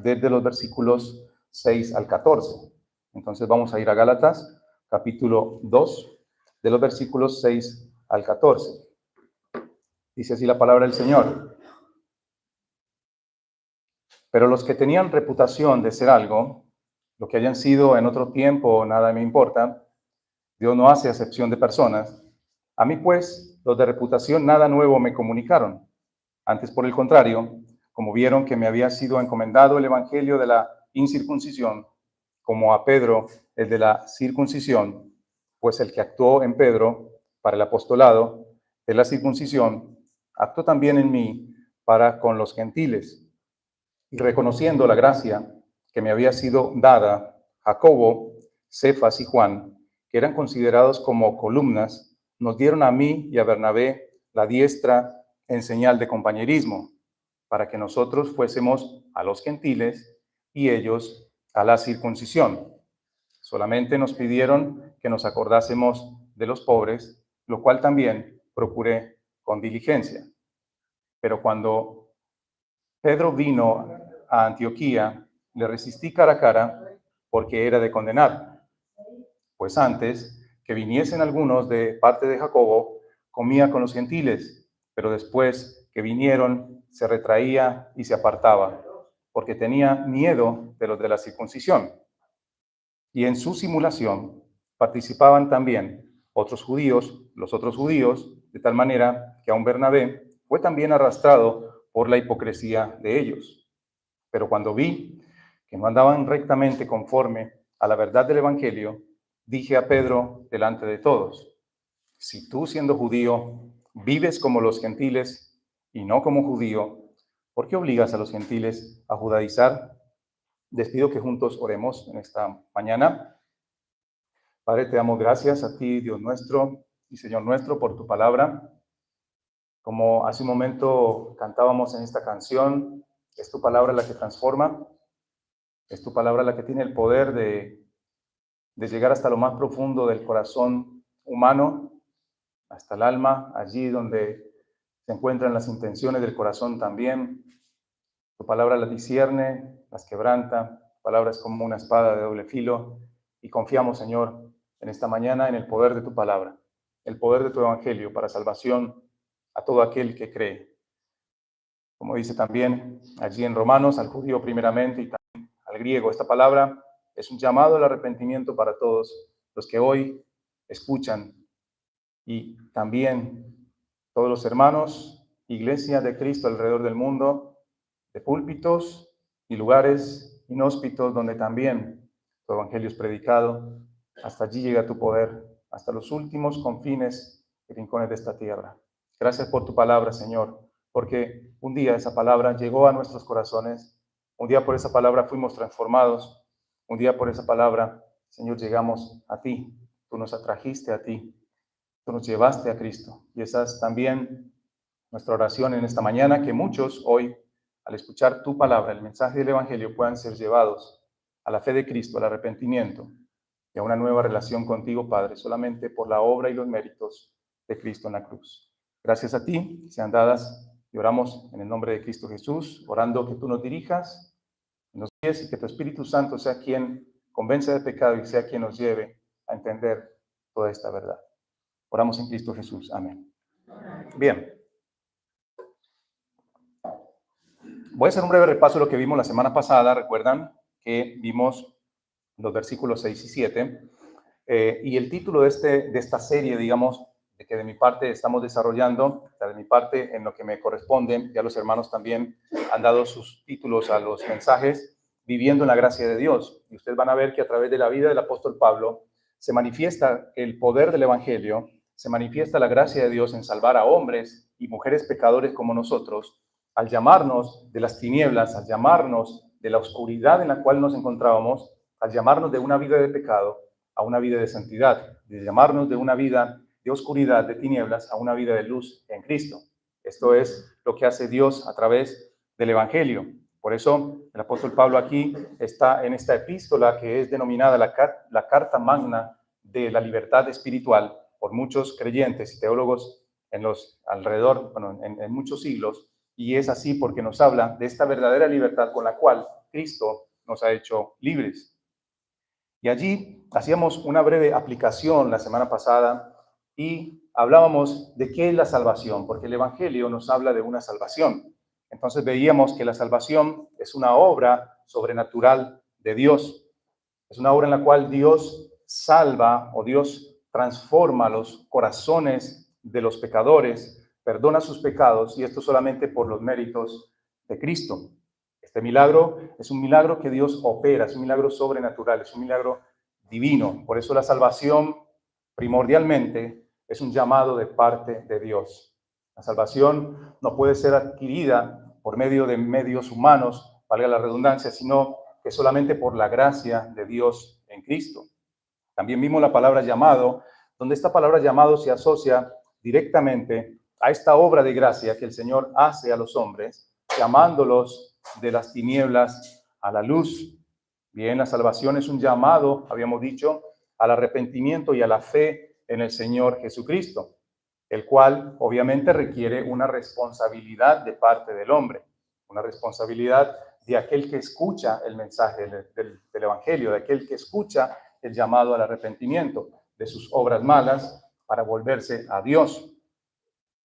desde los versículos 6 al 14. Entonces vamos a ir a Gálatas, capítulo 2, de los versículos 6 al 14. Dice así la palabra del Señor. Pero los que tenían reputación de ser algo, lo que hayan sido en otro tiempo, nada me importa, Dios no hace acepción de personas. A mí, pues, los de reputación nada nuevo me comunicaron. Antes, por el contrario, como vieron que me había sido encomendado el evangelio de la incircuncisión, como a Pedro el de la circuncisión, pues el que actuó en Pedro para el apostolado de la circuncisión, actuó también en mí para con los gentiles. Y reconociendo la gracia que me había sido dada, Jacobo, Cefas y Juan, que eran considerados como columnas, nos dieron a mí y a Bernabé la diestra en señal de compañerismo, para que nosotros fuésemos a los gentiles y ellos a la circuncisión. Solamente nos pidieron que nos acordásemos de los pobres, lo cual también procuré con diligencia. Pero cuando Pedro vino a Antioquía, le resistí cara a cara porque era de condenar. Pues antes que viniesen algunos de parte de Jacobo, comía con los gentiles, pero después que vinieron, se retraía y se apartaba, porque tenía miedo de los de la circuncisión. Y en su simulación participaban también otros judíos, los otros judíos, de tal manera que aun Bernabé fue también arrastrado por la hipocresía de ellos. Pero cuando vi que no andaban rectamente conforme a la verdad del Evangelio, dije a Pedro delante de todos: si tú, siendo judío, vives como los gentiles y no como judío, ¿por qué obligas a los gentiles a judaizar? Les pido que juntos oremos en esta mañana. Padre, te damos gracias a ti, Dios nuestro y Señor nuestro, por tu palabra. Como hace un momento cantábamos en esta canción, es tu palabra la que transforma, es tu palabra la que tiene el poder de llegar hasta lo más profundo del corazón humano, hasta el alma, allí donde se encuentran las intenciones del corazón también. Tu palabra las discierne, las quebranta, tu palabra es como una espada de doble filo, y confiamos, Señor, en esta mañana en el poder de tu palabra, el poder de tu evangelio para salvación a todo aquel que cree. Como dice también allí en Romanos, al judío primeramente y también al griego, esta palabra es un llamado al arrepentimiento para todos los que hoy escuchan, y también todos los hermanos, iglesia de Cristo alrededor del mundo, de púlpitos y lugares inhóspitos donde también tu evangelio es predicado. Hasta allí llega tu poder, hasta los últimos confines y rincones de esta tierra. Gracias por tu palabra, Señor, porque un día esa palabra llegó a nuestros corazones, un día por esa palabra fuimos transformados, un día por esa palabra, Señor, llegamos a ti, tú nos atrajiste a ti, tú nos llevaste a Cristo. Y esa es también nuestra oración en esta mañana, que muchos hoy, al escuchar tu palabra, el mensaje del Evangelio, puedan ser llevados a la fe de Cristo, al arrepentimiento y a una nueva relación contigo, Padre, solamente por la obra y los méritos de Cristo en la cruz. Gracias a ti sean dadas y oramos en el nombre de Cristo Jesús, orando que tú nos dirijas, nos guíes y que tu Espíritu Santo sea quien convence de pecado y sea quien nos lleve a entender toda esta verdad. Oramos en Cristo Jesús. Amén. Bien. Voy a hacer un breve repaso de lo que vimos la semana pasada. Recuerdan que vimos los versículos 6 y 7. Y el título de esta serie, digamos, de que de mi parte estamos desarrollando, de mi parte en lo que me corresponde, ya los hermanos también han dado sus títulos a los mensajes, viviendo en la gracia de Dios. Y ustedes van a ver que a través de la vida del apóstol Pablo se manifiesta el poder del Evangelio, se manifiesta la gracia de Dios en salvar a hombres y mujeres pecadores como nosotros, al llamarnos de las tinieblas, al llamarnos de la oscuridad en la cual nos encontrábamos, al llamarnos de una vida de pecado a una vida de santidad, de llamarnos de una vida de oscuridad, de tinieblas, a una vida de luz en Cristo. Esto es lo que hace Dios a través del Evangelio. Por eso el apóstol Pablo aquí está en esta epístola que es denominada la Carta Magna de la Libertad Espiritual por muchos creyentes y teólogos en los alrededor, bueno, en muchos siglos, y es así porque nos habla de esta verdadera libertad con la cual Cristo nos ha hecho libres. Y allí hacíamos una breve aplicación la semana pasada y hablábamos de qué es la salvación, porque el Evangelio nos habla de una salvación. Entonces veíamos que la salvación es una obra sobrenatural de Dios. Es una obra en la cual Dios salva o Dios transforma los corazones de los pecadores, perdona sus pecados y esto solamente por los méritos de Cristo. Este milagro es un milagro que Dios opera, es un milagro sobrenatural, es un milagro divino. Por eso la salvación primordialmente es un llamado de parte de Dios. La salvación no puede ser adquirida por medio de medios humanos, valga la redundancia, sino que solamente por la gracia de Dios en Cristo. También vimos la palabra llamado, donde esta palabra llamado se asocia directamente a esta obra de gracia que el Señor hace a los hombres, llamándolos de las tinieblas a la luz. Bien, la salvación es un llamado, habíamos dicho, al arrepentimiento y a la fe en el Señor Jesucristo, el cual obviamente requiere una responsabilidad de parte del hombre, una responsabilidad de aquel que escucha el mensaje del Evangelio, de aquel que escucha el llamado al arrepentimiento de sus obras malas para volverse a Dios.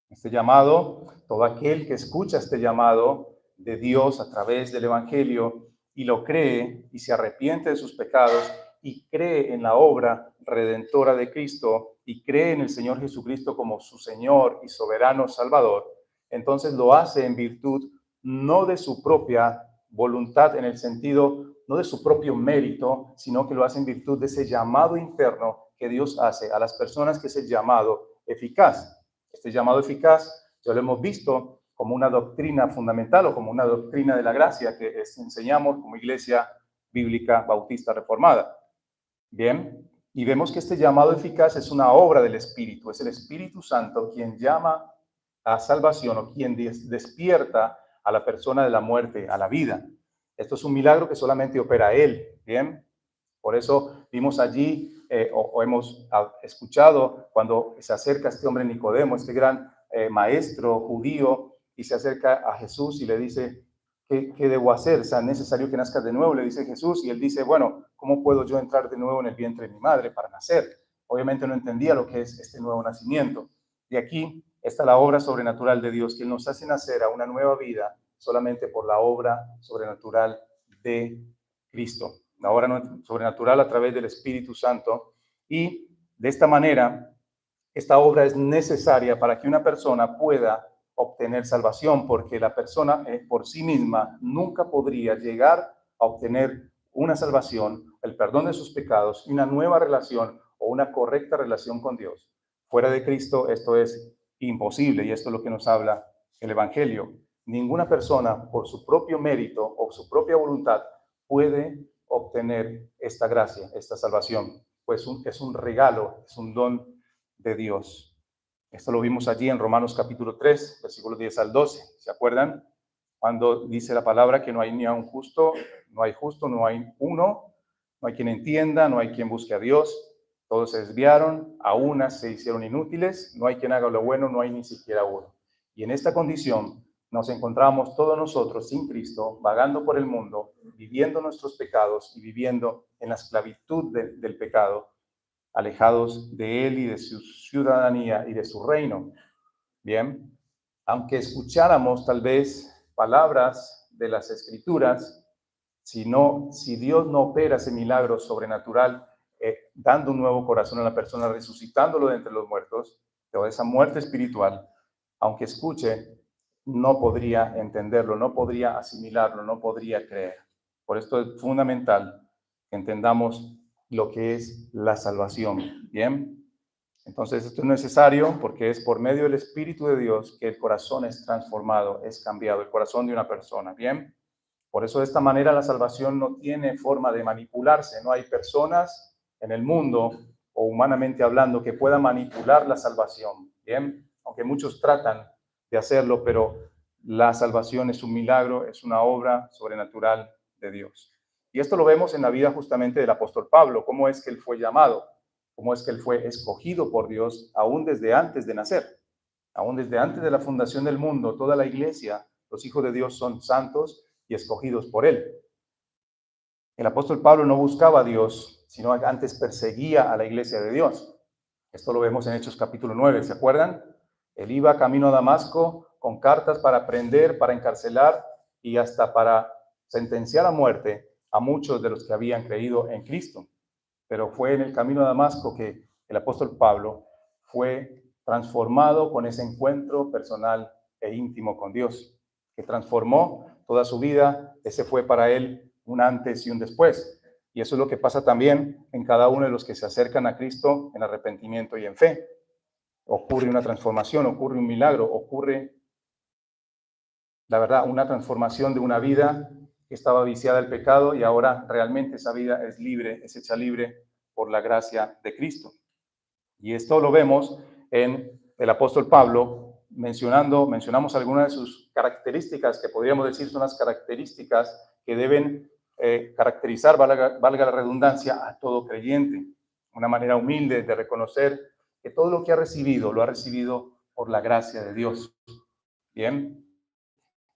Este llamado, todo aquel que escucha este llamado de Dios a través del Evangelio y lo cree y se arrepiente de sus pecados y cree en la obra redentora de Cristo y cree en el Señor Jesucristo como su Señor y soberano Salvador, entonces lo hace en virtud no de su propia voluntad en el sentido, no de su propio mérito, sino que lo hace en virtud de ese llamado interno que Dios hace a las personas, que es el llamado eficaz. Este llamado eficaz ya lo hemos visto como una doctrina fundamental o como una doctrina de la gracia que enseñamos como Iglesia Bíblica Bautista Reformada. Bien, y vemos que este llamado eficaz es una obra del Espíritu, es el Espíritu Santo quien llama a salvación o quien despierta a la persona de la muerte a la vida. Esto es un milagro que solamente opera Él, ¿bien? Por eso vimos allí o hemos escuchado cuando se acerca este hombre Nicodemo, este gran maestro judío, y se acerca a Jesús y le dice, ¿qué debo hacer? O sea, ¿es necesario que nazcas de nuevo? Le dice Jesús, y él dice, bueno, ¿cómo puedo yo entrar de nuevo en el vientre de mi madre para nacer? Obviamente no entendía lo que es este nuevo nacimiento. Y aquí está la obra sobrenatural de Dios, que Él nos hace nacer a una nueva vida solamente por la obra sobrenatural de Cristo, la obra sobrenatural a través del Espíritu Santo. Y de esta manera, esta obra es necesaria para que una persona pueda obtener salvación, porque la persona por sí misma nunca podría llegar a obtener una salvación, el perdón de sus pecados y una nueva relación o una correcta relación con Dios. Fuera de Cristo esto es imposible y esto es lo que nos habla el Evangelio. Ninguna persona por su propio mérito o su propia voluntad puede obtener esta gracia, esta salvación, pues es un regalo, es un don de Dios. Esto lo vimos allí en Romanos capítulo 3, versículos 10 al 12. ¿Se acuerdan? Cuando dice la palabra que no hay ni a un justo, no hay justo, no hay uno, no hay quien entienda, no hay quien busque a Dios. Todos se desviaron, a unas se hicieron inútiles, no hay quien haga lo bueno, no hay ni siquiera uno. Y en esta condición nos encontramos todos nosotros sin Cristo, vagando por el mundo, viviendo nuestros pecados y viviendo en la esclavitud del pecado, alejados de Él y de su ciudadanía y de su reino. Bien, aunque escucháramos tal vez palabras de las Escrituras, si Dios no opera ese milagro sobrenatural, dando un nuevo corazón a la persona, resucitándolo de entre los muertos, toda esa muerte espiritual, aunque escuche, no podría entenderlo, no podría asimilarlo, no podría creer. Por esto es fundamental que entendamos lo que es la salvación. Bien, entonces esto es necesario porque es por medio del Espíritu de Dios que el corazón es transformado, es cambiado, el corazón de una persona. Bien, por eso de esta manera la salvación no tiene forma de manipularse. No hay personas en el mundo o humanamente hablando que puedan manipular la salvación. Bien, aunque muchos tratan de hacerlo, pero la salvación es un milagro, es una obra sobrenatural de Dios. Y esto lo vemos en la vida justamente del apóstol Pablo, cómo es que él fue llamado, cómo es que él fue escogido por Dios aún desde antes de nacer, aún desde antes de la fundación del mundo. Toda la iglesia, los hijos de Dios son santos y escogidos por Él. El apóstol Pablo no buscaba a Dios, sino antes perseguía a la iglesia de Dios. Esto lo vemos en Hechos capítulo 9, ¿se acuerdan? Él iba camino a Damasco con cartas para prender, para encarcelar y hasta para sentenciar a muerte a muchos de los que habían creído en Cristo. Pero fue en el camino a Damasco que el apóstol Pablo fue transformado con ese encuentro personal e íntimo con Dios, que transformó toda su vida. Ese fue para él un antes y un después. Y eso es lo que pasa también en cada uno de los que se acercan a Cristo en arrepentimiento y en fe. Ocurre una transformación, ocurre un milagro, ocurre, la verdad, una transformación de una vida que estaba viciada al pecado y ahora realmente esa vida es libre, es hecha libre por la gracia de Cristo. Y esto lo vemos en el apóstol Pablo mencionamos algunas de sus características que podríamos decir son las características que deben caracterizar, valga la redundancia, a todo creyente. Una manera humilde de reconocer que todo lo que ha recibido, lo ha recibido por la gracia de Dios. Bien,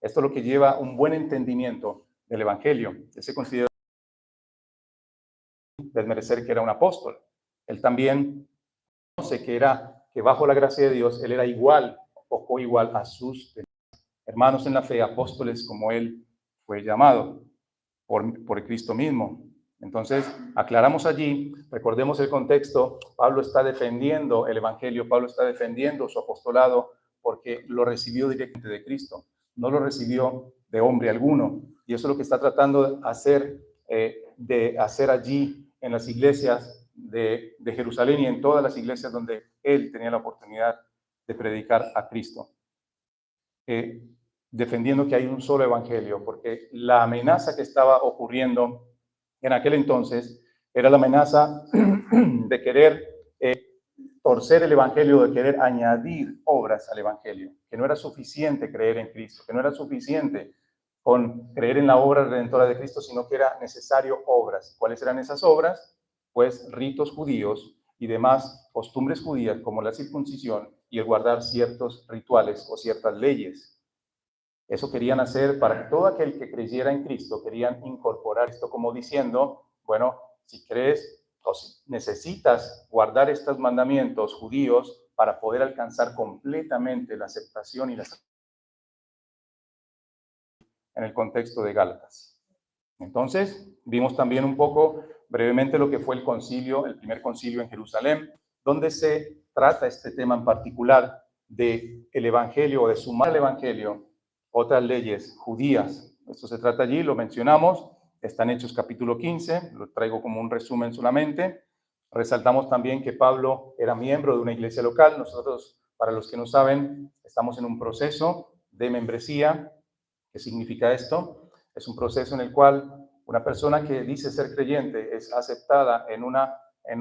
esto es lo que lleva un buen entendimiento del Evangelio. Él se considera desmerecer que era un apóstol. Él también conoce que bajo la gracia de Dios, él era igual o coigual a sus hermanos en la fe, apóstoles como él fue llamado por Cristo mismo. Entonces, aclaramos allí, recordemos el contexto, Pablo está defendiendo el Evangelio, Pablo está defendiendo su apostolado porque lo recibió directamente de Cristo, no lo recibió de hombre alguno. Y eso es lo que está tratando de hacer allí en las iglesias de Jerusalén y en todas las iglesias donde él tenía la oportunidad de predicar a Cristo. Defendiendo que hay un solo evangelio, porque la amenaza que estaba ocurriendo en aquel entonces era la amenaza de querer torcer el evangelio, de querer añadir obras al evangelio, que no era suficiente creer en Cristo, que no era suficiente con creer en la obra redentora de Cristo, sino que era necesario obras. ¿Cuáles eran esas obras? Pues ritos judíos y demás costumbres judías como la circuncisión y el guardar ciertos rituales o ciertas leyes. Eso querían hacer para que todo aquel que creyera en Cristo, querían incorporar esto como diciendo, bueno, si crees o si necesitas guardar estos mandamientos judíos para poder alcanzar completamente la aceptación y la en el contexto de Gálatas. Entonces, vimos también un poco brevemente lo que fue el concilio, el primer concilio en Jerusalén, donde se trata este tema en particular de el evangelio o de sumar al evangelio otras leyes judías. Esto se trata allí, lo mencionamos, está en Hechos capítulo 15, lo traigo como un resumen solamente. Resaltamos también que Pablo era miembro de una iglesia local. Nosotros, para los que no saben, estamos en un proceso de membresía. ¿Qué significa esto? Es un proceso en el cual una persona que dice ser creyente es aceptada en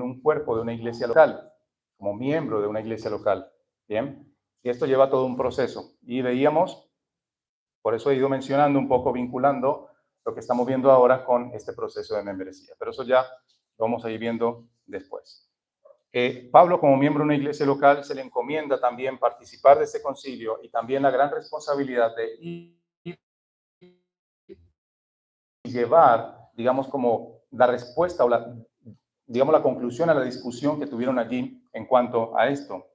un cuerpo de una iglesia local, como miembro de una iglesia local. Bien, y esto lleva todo un proceso. Y veíamos, por eso he ido mencionando un poco, vinculando lo que estamos viendo ahora con este proceso de membresía. Pero eso ya lo vamos a ir viendo después. Pablo, como miembro de una iglesia local, se le encomienda también participar de este concilio y también la gran responsabilidad de ir y llevar, digamos, como la respuesta o digamos, la conclusión a la discusión que tuvieron allí en cuanto a esto,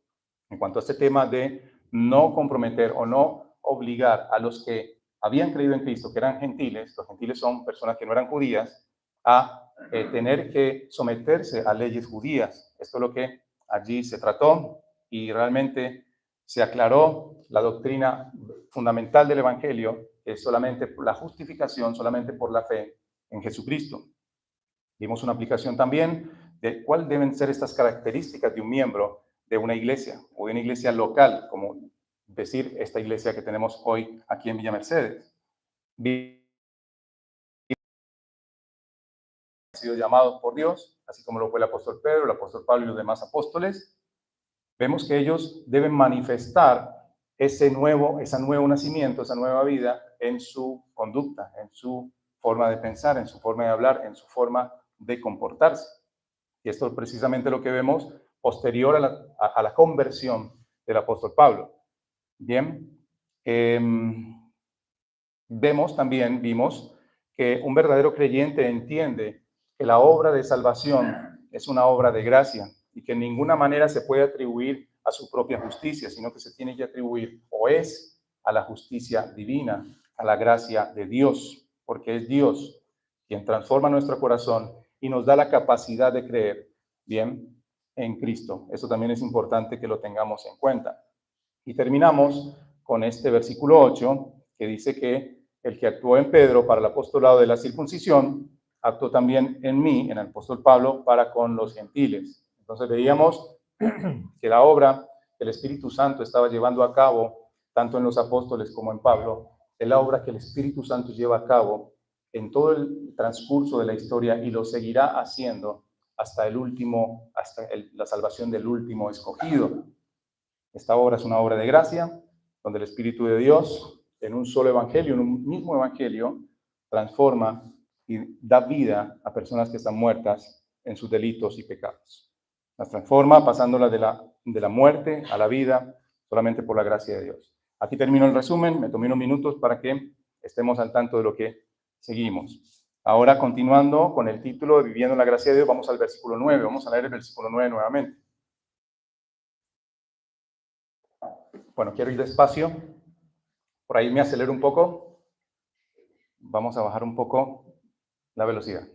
en cuanto a este tema de no comprometer o no obligar a los que habían creído en Cristo, que eran gentiles, los gentiles son personas que no eran judías, a tener que someterse a leyes judías. Esto es lo que allí se trató y realmente se aclaró la doctrina fundamental del Evangelio, que es solamente la justificación, solamente por la fe en Jesucristo. Vimos una aplicación también de cuáles deben ser estas características de un miembro de una iglesia o de una iglesia local, como decir esta iglesia que tenemos hoy aquí en Villa Mercedes. Han sido llamados por Dios, así como lo fue el apóstol Pedro, el apóstol Pablo y los demás apóstoles. Vemos que ellos deben manifestar ese nuevo nacimiento, esa nueva vida en su conducta, en su forma de pensar, en su forma de hablar, en su forma de comportarse. Y esto es precisamente lo que vemos posterior a la conversión del apóstol Pablo. Bien, vimos que un verdadero creyente entiende que la obra de salvación es una obra de gracia y que en ninguna manera se puede atribuir a su propia justicia, sino que se tiene que atribuir o es a la justicia divina, a la gracia de Dios, porque es Dios quien transforma nuestro corazón y nos da la capacidad de creer, bien, en Cristo. Eso también es importante que lo tengamos en cuenta. Y terminamos con este versículo 8, que dice que el que actuó en Pedro para el apostolado de la circuncisión, actuó también en mí, en el apóstol Pablo, para con los gentiles. Entonces veíamos que la obra que el Espíritu Santo estaba llevando a cabo, tanto en los apóstoles como en Pablo, es la obra que el Espíritu Santo lleva a cabo en todo el transcurso de la historia y lo seguirá haciendo hasta el último, la salvación del último escogido. Esta obra es una obra de gracia, donde el Espíritu de Dios, en un solo evangelio, en un mismo evangelio, transforma y da vida a personas que están muertas en sus delitos y pecados. Las transforma pasándolas de la muerte a la vida solamente por la gracia de Dios. Aquí termino el resumen, me tomé unos minutos para que estemos al tanto de lo que seguimos. Ahora, continuando con el título de Viviendo la gracia de Dios, vamos al versículo 9. Vamos a leer el versículo 9 nuevamente. Bueno, quiero ir despacio. Por ahí me acelero un poco. Vamos a bajar un poco la velocidad.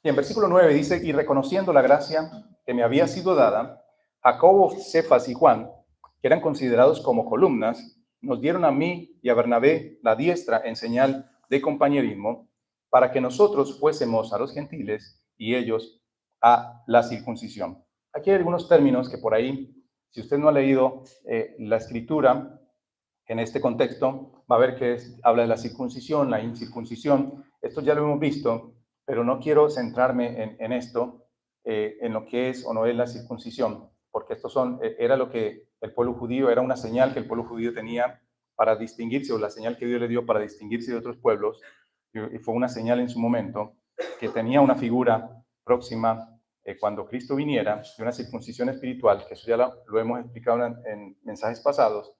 Bien, versículo 9 dice, y reconociendo la gracia que me había sido dada, Jacobo, Cefas y Juan, que eran considerados como columnas, nos dieron a mí y a Bernabé la diestra en señal de compañerismo, para que nosotros fuésemos a los gentiles y ellos a la circuncisión. Aquí hay algunos términos que por ahí, si usted no ha leído la escritura en este contexto, va a ver que habla de la circuncisión, la incircuncisión. Esto ya lo hemos visto, pero no quiero centrarme en esto, en lo que es o no es la circuncisión, porque era lo que el pueblo judío, era una señal que el pueblo judío tenía para distinguirse, o la señal que Dios le dio para distinguirse de otros pueblos, y fue una señal en su momento, que tenía una figura próxima cuando Cristo viniera, de una circuncisión espiritual, que eso ya lo hemos explicado en mensajes pasados,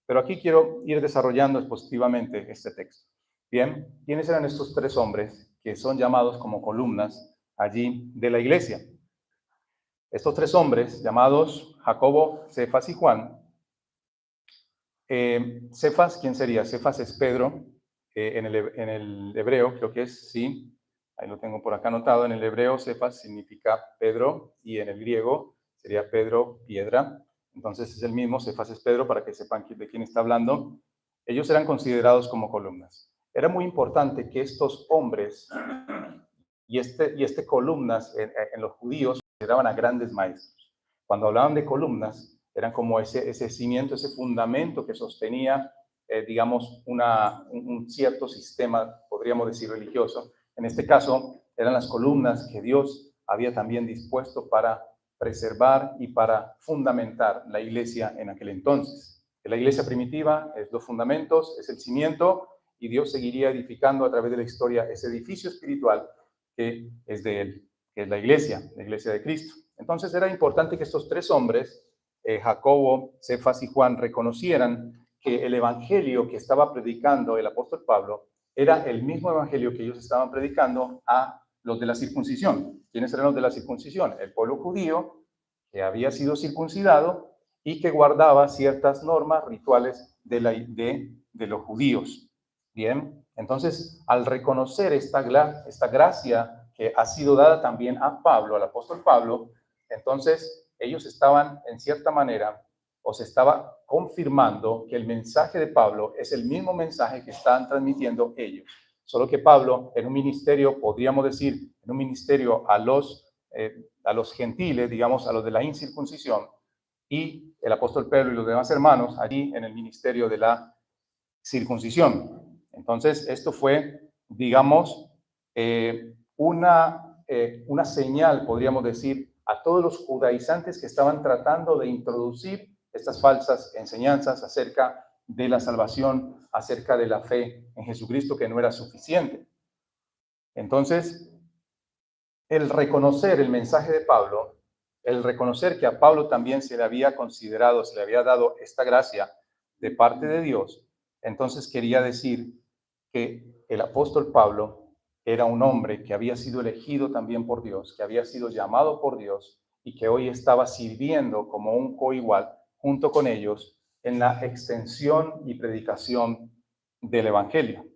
pero aquí quiero ir desarrollando expositivamente este texto. Bien, ¿quiénes eran estos tres hombres que son llamados como columnas allí de la iglesia? Estos tres hombres, llamados Jacobo, Cefas y Juan. Cefas, ¿quién sería? Cefas es Pedro, en el hebreo, creo que es, sí, ahí lo tengo por acá anotado, en el hebreo Cefas significa Pedro y en el griego sería Pedro, piedra. Entonces es el mismo, Cefas es Pedro, para que sepan de quién está hablando. Ellos eran considerados como columnas. Era muy importante que estos hombres y columnas en los judíos consideraban a grandes maestros. Cuando hablaban de columnas, eran como ese cimiento, ese fundamento que sostenía, digamos, un cierto sistema, podríamos decir, religioso. En este caso, eran las columnas que Dios había también dispuesto para preservar y para fundamentar la iglesia en aquel entonces. La iglesia primitiva es los fundamentos, es el cimiento, y Dios seguiría edificando a través de la historia ese edificio espiritual que es de él, que es la iglesia de Cristo. Entonces era importante que estos tres hombres, Jacobo, Cefas y Juan, reconocieran que el evangelio que estaba predicando el apóstol Pablo era el mismo evangelio que ellos estaban predicando a los de la circuncisión. ¿Quiénes eran los de la circuncisión? El pueblo judío que había sido circuncidado y que guardaba ciertas normas rituales de los judíos. Bien, entonces al reconocer esta gracia que ha sido dada también a Pablo, al apóstol Pablo, entonces ellos estaban en cierta manera, o se estaba confirmando que el mensaje de Pablo es el mismo mensaje que están transmitiendo ellos. Solo que Pablo, en un ministerio, podríamos decir, en un ministerio a los gentiles, digamos, a los de la incircuncisión, y el apóstol Pedro y los demás hermanos allí en el ministerio de la circuncisión. Entonces, esto fue, digamos, una señal, podríamos decir, a todos los judaizantes que estaban tratando de introducir estas falsas enseñanzas acerca de la salvación, acerca de la fe en Jesucristo, que no era suficiente. Entonces, el reconocer el mensaje de Pablo, el reconocer que a Pablo también se le había considerado, se le había dado esta gracia de parte de Dios, entonces quería decir que el apóstol Pablo era un hombre que había sido elegido también por Dios, que había sido llamado por Dios y que hoy estaba sirviendo como un coigual junto con ellos en la extensión y predicación del Evangelio.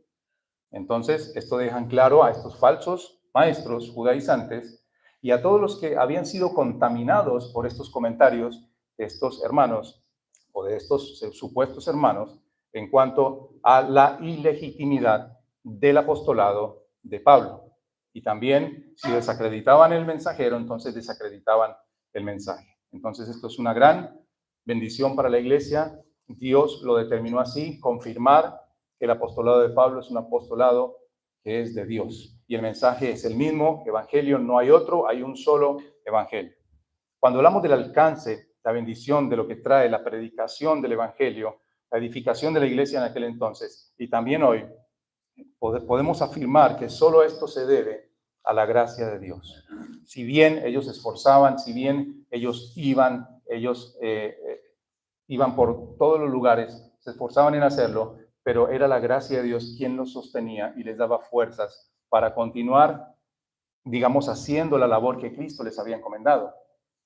Entonces, esto deja en claro a estos falsos maestros judaizantes y a todos los que habían sido contaminados por estos comentarios de estos hermanos o de estos supuestos hermanos en cuanto a la ilegitimidad del apostolado de Pablo. Y también, si desacreditaban el mensajero, entonces desacreditaban el mensaje. Entonces, esto es una gran bendición para la iglesia. Dios lo determinó así, confirmar que el apostolado de Pablo es un apostolado que es de Dios. Y el mensaje es el mismo evangelio, no hay otro, hay un solo evangelio. Cuando hablamos del alcance, la bendición de lo que trae la predicación del evangelio, la edificación de la iglesia en aquel entonces y también hoy, podemos afirmar que solo esto se debe a la gracia de Dios. Si bien ellos se esforzaban, si bien ellos iban por todos los lugares, se esforzaban en hacerlo, pero era la gracia de Dios quien los sostenía y les daba fuerzas para continuar, digamos, haciendo la labor que Cristo les había encomendado.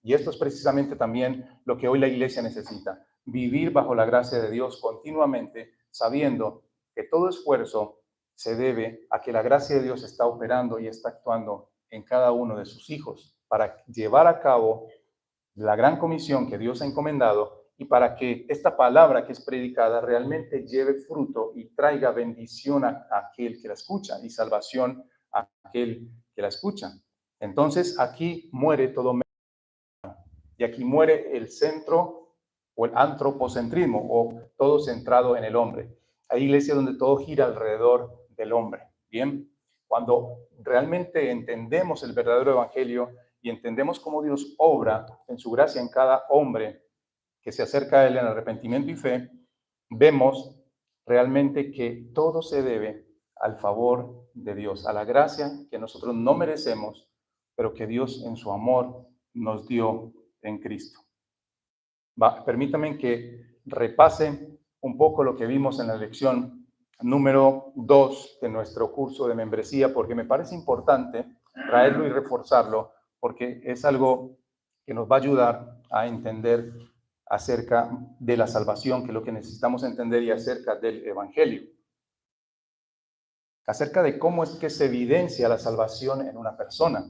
Y esto es precisamente también lo que hoy la iglesia necesita, vivir bajo la gracia de Dios continuamente, sabiendo que todo esfuerzo se debe a que la gracia de Dios está operando y está actuando en cada uno de sus hijos para llevar a cabo la gran comisión que Dios ha encomendado y para que esta palabra que es predicada realmente lleve fruto y traiga bendición a aquel que la escucha y salvación a aquel que la escucha. Entonces aquí muere todo y aquí muere el centro o el antropocentrismo o todo centrado en el hombre. Hay iglesias donde todo gira alrededor del hombre. Bien, cuando realmente entendemos el verdadero evangelio y entendemos cómo Dios obra en su gracia en cada hombre que se acerca a Él en arrepentimiento y fe, vemos realmente que todo se debe al favor de Dios, a la gracia que nosotros no merecemos, pero que Dios en su amor nos dio en Cristo. Permítanme que repase un poco lo que vimos en la lección número 2 de nuestro curso de membresía, porque me parece importante traerlo y reforzarlo, porque es algo que nos va a ayudar a entender acerca de la salvación, que es lo que necesitamos entender, y acerca del Evangelio. Acerca de cómo es que se evidencia la salvación en una persona.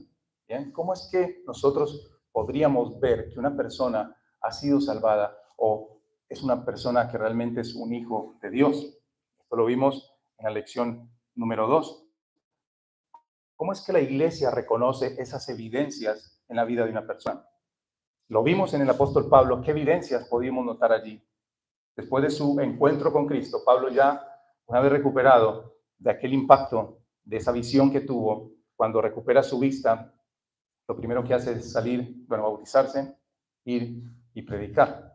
¿Bien? ¿Cómo es que nosotros podríamos ver que una persona ha sido salvada o es una persona que realmente es un hijo de Dios? Esto lo vimos en la lección número 2. ¿Cómo es que la iglesia reconoce esas evidencias en la vida de una persona? Lo vimos en el apóstol Pablo. ¿Qué evidencias podíamos notar allí? Después de su encuentro con Cristo, Pablo ya, una vez recuperado de aquel impacto, de esa visión que tuvo, cuando recupera su vista, lo primero que hace es salir, bautizarse, ir y predicar.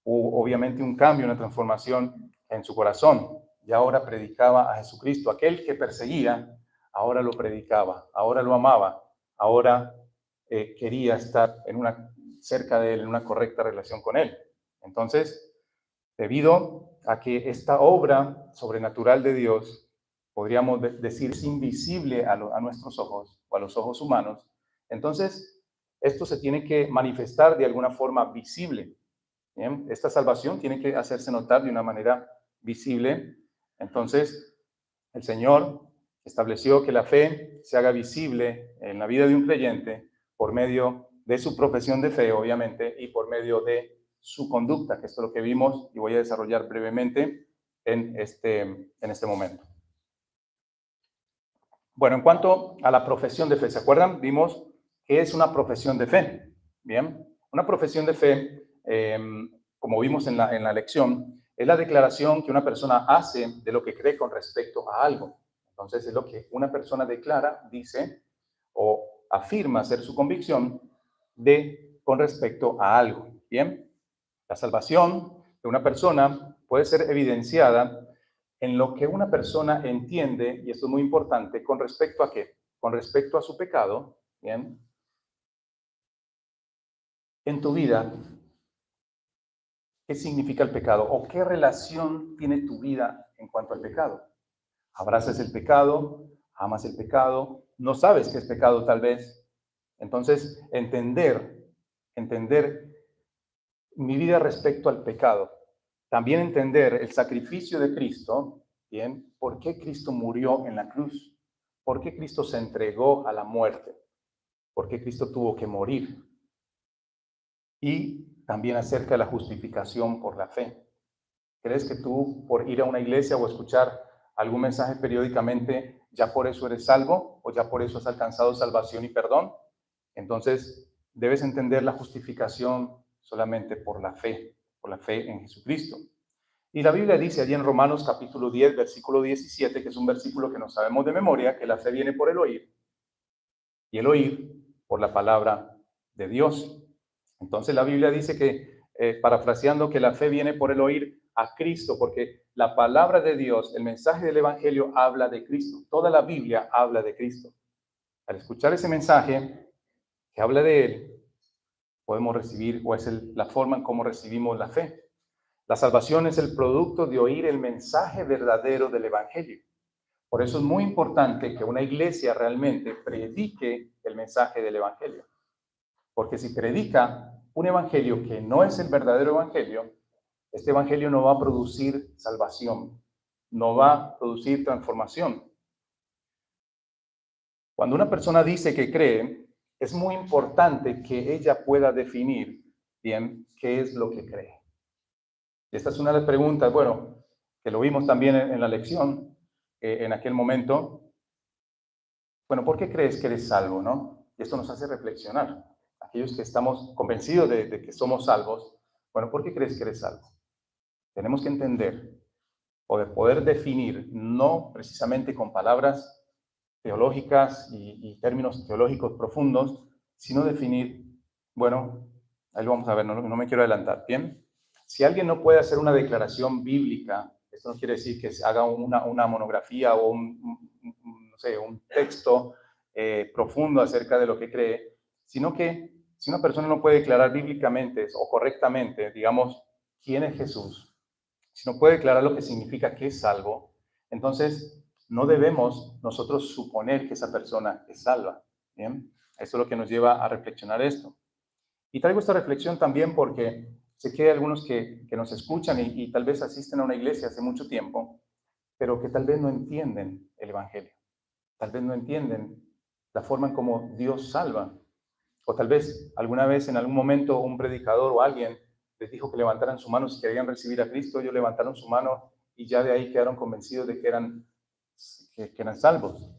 Hubo obviamente un cambio, una transformación en su corazón, y ahora predicaba a Jesucristo. Aquel que perseguía, ahora lo predicaba, ahora lo amaba, ahora quería estar cerca de él, en una correcta relación con él. Entonces, debido a que esta obra sobrenatural de Dios, podríamos decir, es invisible a nuestros ojos o a los ojos humanos, entonces esto se tiene que manifestar de alguna forma visible. ¿Bien? Esta salvación tiene que hacerse notar de una manera visible. Entonces, el Señor estableció que la fe se haga visible en la vida de un creyente por medio de su profesión de fe, obviamente, y por medio de su conducta, que esto es lo que vimos y voy a desarrollar brevemente en este momento. Bueno, en cuanto a la profesión de fe, ¿se acuerdan? Vimos que es una profesión de fe. Bien, una profesión de fe, como vimos en la lección, es la declaración que una persona hace de lo que cree con respecto a algo. Entonces, es lo que una persona declara, dice o afirma ser su convicción con respecto a algo. Bien, la salvación de una persona puede ser evidenciada en lo que una persona entiende, y esto es muy importante, ¿con respecto a qué? Con respecto a su pecado, ¿bien? En tu vida, ¿qué significa el pecado? ¿O qué relación tiene tu vida en cuanto al pecado? Abrazas el pecado, amas el pecado, no sabes qué es pecado tal vez. Entonces, entender mi vida respecto al pecado. También entender el sacrificio de Cristo, ¿bien? ¿Por qué Cristo murió en la cruz? ¿Por qué Cristo se entregó a la muerte? ¿Por qué Cristo tuvo que morir? Y también acerca de la justificación por la fe. ¿Crees que tú, por ir a una iglesia o escuchar algún mensaje periódicamente, ya por eso eres salvo o ya por eso has alcanzado salvación y perdón? Entonces, debes entender la justificación solamente por la fe en Jesucristo. Y la Biblia dice allí en Romanos capítulo 10, versículo 17, que es un versículo que no sabemos de memoria, que la fe viene por el oír y el oír por la palabra de Dios. Entonces la Biblia dice que, parafraseando, que la fe viene por el oír a Cristo, porque la palabra de Dios, el mensaje del Evangelio habla de Cristo. Toda la Biblia habla de Cristo. Al escuchar ese mensaje que habla de Él, podemos recibir, o es la forma en cómo recibimos la fe. La salvación es el producto de oír el mensaje verdadero del Evangelio. Por eso es muy importante que una iglesia realmente predique el mensaje del Evangelio. Porque si predica un evangelio que no es el verdadero evangelio, este evangelio no va a producir salvación, no va a producir transformación. Cuando una persona dice que cree, es muy importante que ella pueda definir bien qué es lo que cree. Esta es una de las preguntas, bueno, que lo vimos también en la lección, en aquel momento. Bueno, ¿por qué crees que eres salvo, no? Y esto nos hace reflexionar. Aquellos que estamos convencidos de que somos salvos, bueno, ¿por qué crees que eres salvo? Tenemos que entender o de poder definir, no precisamente con palabras teológicas y términos teológicos profundos, sino definir, bueno, ahí lo vamos a ver, no me quiero adelantar, ¿bien? Si alguien no puede hacer una declaración bíblica, esto no quiere decir que se haga una monografía o no sé, un texto profundo acerca de lo que cree, sino que si una persona no puede declarar bíblicamente o correctamente, digamos, quién es Jesús, si no puede declarar lo que significa que es salvo, entonces no debemos nosotros suponer que esa persona es salva. ¿Bien? Eso es lo que nos lleva a reflexionar esto. Y traigo esta reflexión también porque sé que hay algunos que nos escuchan y tal vez asisten a una iglesia hace mucho tiempo, pero que tal vez no entienden el Evangelio. Tal vez no entienden la forma en cómo Dios salva. O tal vez alguna vez en algún momento un predicador o alguien les dijo que levantaran su mano si querían recibir a Cristo. Ellos levantaron su mano y ya de ahí quedaron convencidos de que eran salvos.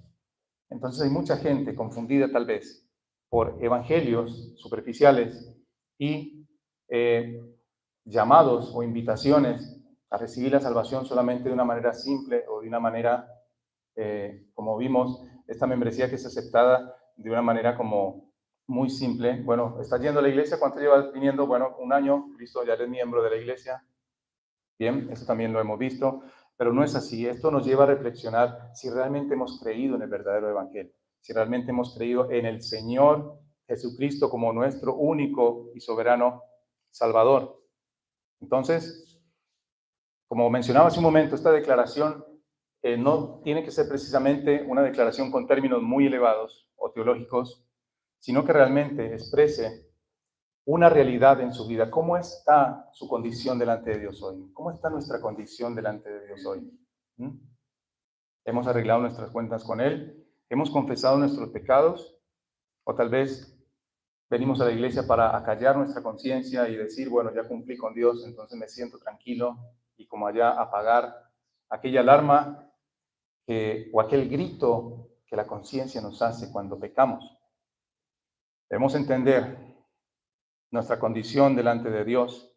Entonces hay mucha gente confundida tal vez por evangelios superficiales y llamados o invitaciones a recibir la salvación solamente de una manera simple o de una manera, como vimos, esta membresía que es aceptada de una manera como muy simple. Bueno, ¿estás yendo a la iglesia? ¿Cuánto llevas viniendo? Bueno, un año, listo, ya eres miembro de la iglesia. Bien, eso también lo hemos visto, pero no es así. Esto nos lleva a reflexionar si realmente hemos creído en el verdadero evangelio, si realmente hemos creído en el Señor Jesucristo como nuestro único y soberano Salvador. Entonces, como mencionaba hace un momento, esta declaración no tiene que ser precisamente una declaración con términos muy elevados o teológicos, sino que realmente exprese una realidad en su vida. ¿Cómo está su condición delante de Dios hoy? ¿Cómo está nuestra condición delante de Dios hoy? ¿Mm? ¿Hemos arreglado nuestras cuentas con Él? ¿Hemos confesado nuestros pecados? ¿O tal vez venimos a la iglesia para acallar nuestra conciencia y decir, bueno, ya cumplí con Dios, entonces me siento tranquilo, y como allá apagar aquella alarma o aquel grito que la conciencia nos hace cuando pecamos? Debemos entender nuestra condición delante de Dios.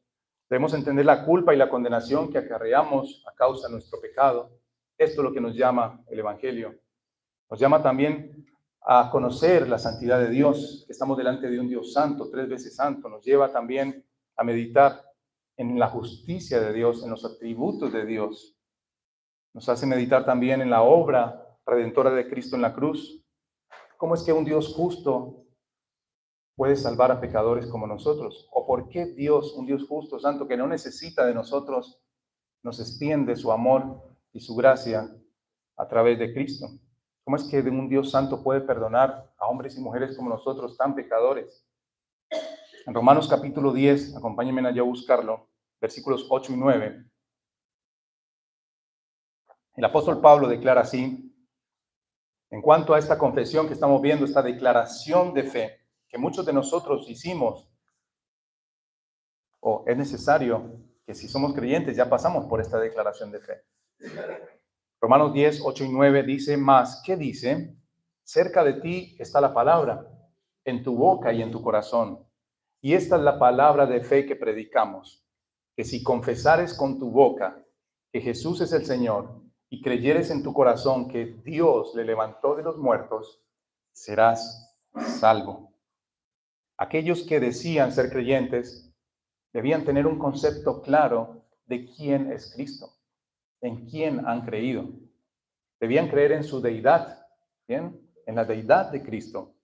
Debemos entender la culpa y la condenación que acarreamos a causa de nuestro pecado. Esto es lo que nos llama el Evangelio. Nos llama también a conocer la santidad de Dios, que estamos delante de un Dios santo, 3 veces santo. Nos lleva también a meditar en la justicia de Dios, en los atributos de Dios. Nos hace meditar también en la obra redentora de Cristo en la cruz. ¿Cómo es que un Dios justo puede salvar a pecadores como nosotros? ¿O por qué Dios, un Dios justo, santo, que no necesita de nosotros, nos extiende su amor y su gracia a través de Cristo. ¿Cómo es que de un Dios santo puede perdonar a hombres y mujeres como nosotros, tan pecadores? En Romanos capítulo 10, acompáñenme allá a buscarlo, versículos 8 y 9, el apóstol Pablo declara así, en cuanto a esta confesión que estamos viendo, esta declaración de fe que muchos de nosotros hicimos, o es necesario que si somos creyentes ya pasamos por esta declaración de fe. Romanos 10, 8 y 9 dice más, ¿qué dice? Cerca de ti está la palabra, en tu boca y en tu corazón. Y esta es la palabra de fe que predicamos, que si confesares con tu boca que Jesús es el Señor y creyeres en tu corazón que Dios le levantó de los muertos, serás salvo. Aquellos que decían ser creyentes debían tener un concepto claro de quién es Cristo, en quién han creído. Debían creer en su deidad, ¿bien? En la deidad de Cristo.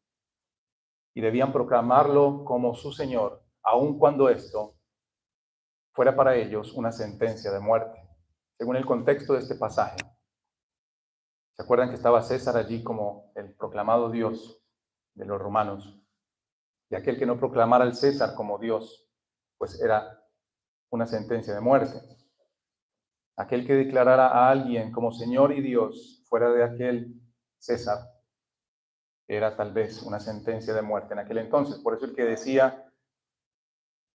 Y debían proclamarlo como su Señor, aun cuando esto fuera para ellos una sentencia de muerte. Según el contexto de este pasaje, ¿se acuerdan que estaba César allí como el proclamado Dios de los romanos? Y aquel que no proclamara al César como Dios, pues era una sentencia de muerte. Aquel que declarara a alguien como Señor y Dios fuera de aquel César, era tal vez una sentencia de muerte en aquel entonces. Por eso el que decía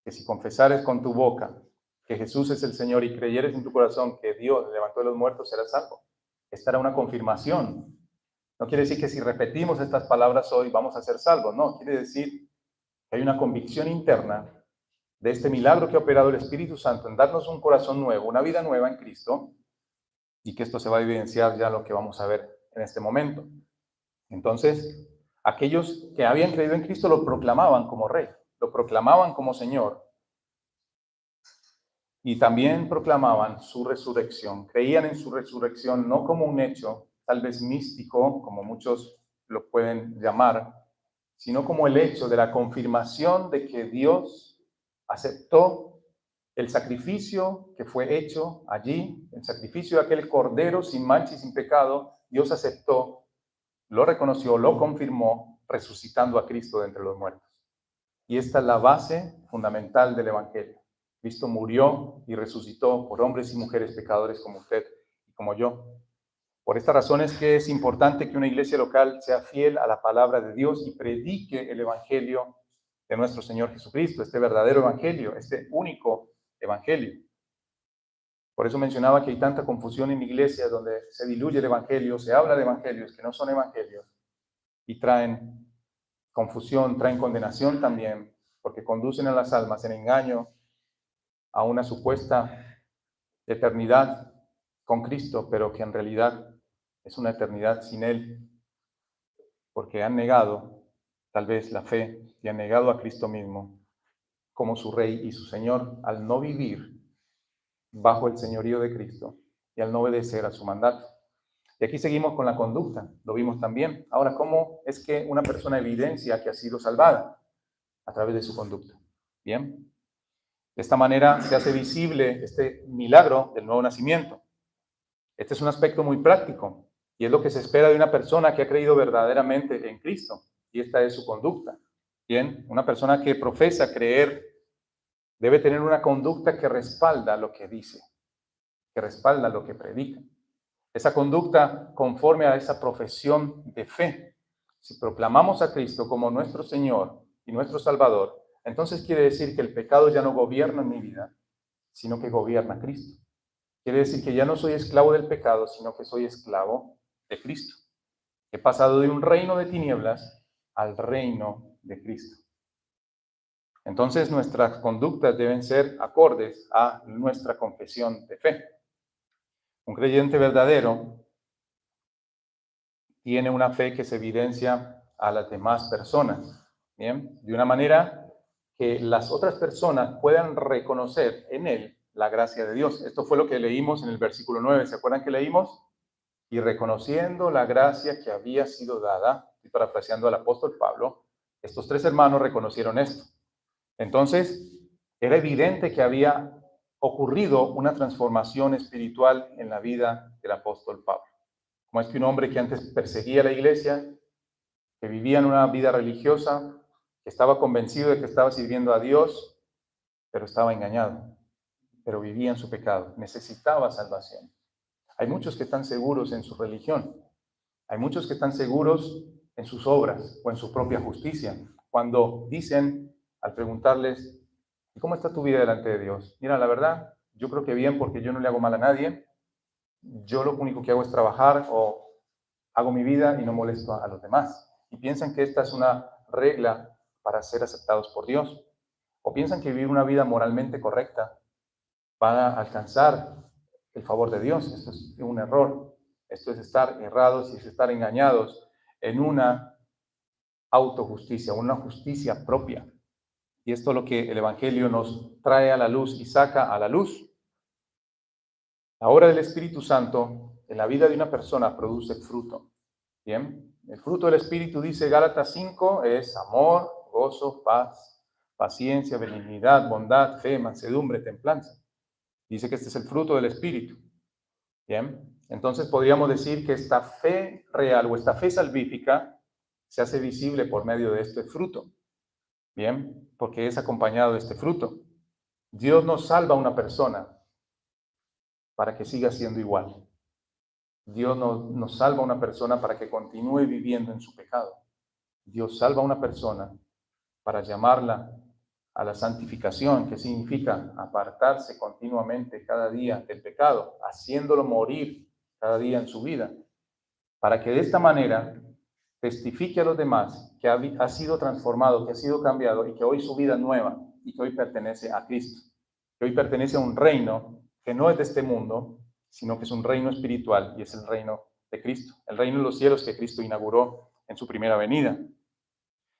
que si confesares con tu boca que Jesús es el Señor y creyeres en tu corazón que Dios le levantó de los muertos, serás salvo. Esta era una confirmación. No quiere decir que si repetimos estas palabras hoy vamos a ser salvos. No, quiere decir que hay una convicción interna de este milagro que ha operado el Espíritu Santo en darnos un corazón nuevo, una vida nueva en Cristo, y que esto se va a evidenciar ya lo que vamos a ver en este momento. Entonces, aquellos que habían creído en Cristo lo proclamaban como Rey, lo proclamaban como Señor, y también proclamaban su resurrección. Creían en su resurrección no como un hecho, tal vez místico, como muchos lo pueden llamar, sino como el hecho de la confirmación de que Dios aceptó el sacrificio que fue hecho allí, el sacrificio de aquel cordero sin mancha y sin pecado. Dios aceptó, lo reconoció, lo confirmó, resucitando a Cristo de entre los muertos. Y esta es la base fundamental del Evangelio. Cristo murió y resucitó por hombres y mujeres pecadores como usted y como yo. Por esta razón es que es importante que una iglesia local sea fiel a la palabra de Dios y predique el Evangelio de nuestro Señor Jesucristo, este verdadero Evangelio, este único Evangelio. Por eso mencionaba que hay tanta confusión en iglesias donde se diluye el Evangelio, se habla de evangelios que no son evangelios y traen confusión, traen condenación también, porque conducen a las almas en engaño a una supuesta eternidad con Cristo, pero que en realidad es una eternidad sin Él, porque han negado tal vez la fe y han negado a Cristo mismo como su Rey y su Señor al no vivir bajo el señorío de Cristo y al no obedecer a su mandato. Y aquí seguimos con la conducta, lo vimos también. Ahora, ¿cómo es que una persona evidencia que ha sido salvada? A través de su conducta. Bien. De esta manera se hace visible este milagro del nuevo nacimiento. Este es un aspecto muy práctico y es lo que se espera de una persona que ha creído verdaderamente en Cristo. Y esta es su conducta. Bien, una persona que profesa creer debe tener una conducta que respalda lo que dice, que respalda lo que predica. Esa conducta conforme a esa profesión de fe. Si proclamamos a Cristo como nuestro Señor y nuestro Salvador, entonces quiere decir que el pecado ya no gobierna en mi vida, sino que gobierna Cristo. Quiere decir que ya no soy esclavo del pecado, sino que soy esclavo de Cristo. He pasado de un reino de tinieblas al reino de Cristo. Entonces nuestras conductas deben ser acordes a nuestra confesión de fe. Un creyente verdadero tiene una fe que se evidencia a las demás personas, ¿bien? De una manera que las otras personas puedan reconocer en él la gracia de Dios. Esto fue lo que leímos en el versículo 9. ¿Se acuerdan que leímos? Y reconociendo la gracia que había sido dada, y parafraseando al apóstol Pablo, estos tres hermanos reconocieron esto. Entonces, era evidente que había ocurrido una transformación espiritual en la vida del apóstol Pablo. ¿Cómo es que un hombre que antes perseguía a la iglesia, que vivía en una vida religiosa, que estaba convencido de que estaba sirviendo a Dios, pero estaba engañado, pero vivía en su pecado, necesitaba salvación? Hay muchos que están seguros en su religión, hay muchos que están seguros en sus obras o en su propia justicia, cuando dicen, al preguntarles, ¿y cómo está tu vida delante de Dios? Mira, la verdad, yo creo que bien, porque yo no le hago mal a nadie, yo lo único que hago es trabajar o hago mi vida y no molesto a los demás. Y piensan que esta es una regla para ser aceptados por Dios. O piensan que vivir una vida moralmente correcta va a alcanzar el favor de Dios. Esto es un error. Esto es estar errados y es estar engañados en una autojusticia, una justicia propia. Y esto es lo que el Evangelio nos trae a la luz y saca a la luz. La obra del Espíritu Santo en la vida de una persona produce fruto. Bien, el fruto del Espíritu, dice Gálatas 5, es amor, gozo, paz, paciencia, benignidad, bondad, fe, mansedumbre, templanza. Dice que este es el fruto del Espíritu. Bien, entonces podríamos decir que esta fe real o esta fe salvífica se hace visible por medio de este fruto. Bien, porque es acompañado de este fruto. Dios no salva a una persona para que siga siendo igual. Dios no nos salva a una persona para que continúe viviendo en su pecado. Dios salva a una persona para llamarla a la santificación, que significa apartarse continuamente cada día del pecado, haciéndolo morir cada día en su vida, para que de esta manera testifique a los demás que ha sido transformado, que ha sido cambiado y que hoy su vida es nueva y que hoy pertenece a Cristo, que hoy pertenece a un reino que no es de este mundo, sino que es un reino espiritual y es el reino de Cristo, el reino de los cielos que Cristo inauguró en su primera venida.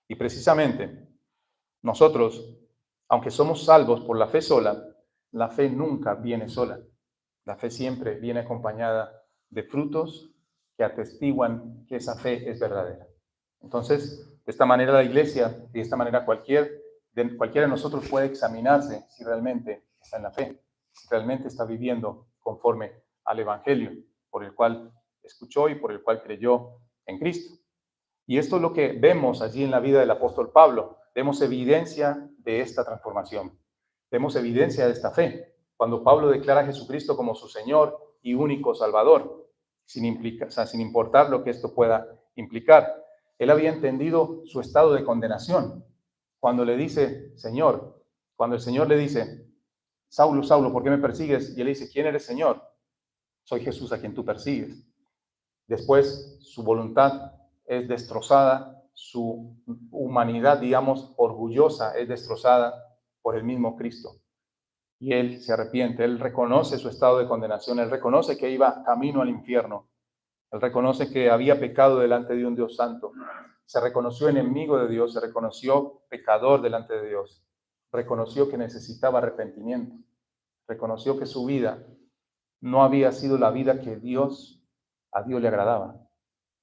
Y precisamente nosotros, aunque somos salvos por la fe sola, la fe nunca viene sola. La fe siempre viene acompañada de frutos que atestiguan que esa fe es verdadera. Entonces, de esta manera la iglesia, de esta manera cualquiera de nosotros puede examinarse si realmente está en la fe, si realmente está viviendo conforme al Evangelio por el cual escuchó y por el cual creyó en Cristo. Y esto es lo que vemos allí en la vida del apóstol Pablo. Vemos evidencia de esta transformación. Vemos evidencia de esta fe. Cuando Pablo declara a Jesucristo como su Señor y único Salvador, sin importar lo que esto pueda implicar. Él había entendido su estado de condenación. Cuando le dice, Señor, cuando el Señor le dice, Saulo, Saulo, ¿por qué me persigues? Y él dice, ¿quién eres, Señor? Soy Jesús a quien tú persigues. Después, su voluntad es destrozada, su humanidad, digamos, orgullosa, es destrozada por el mismo Cristo. Y él se arrepiente, él reconoce su estado de condenación, él reconoce que iba camino al infierno, él reconoce que había pecado delante de un Dios santo, se reconoció enemigo de Dios, se reconoció pecador delante de Dios, reconoció que necesitaba arrepentimiento, reconoció que su vida no había sido la vida que a Dios le agradaba,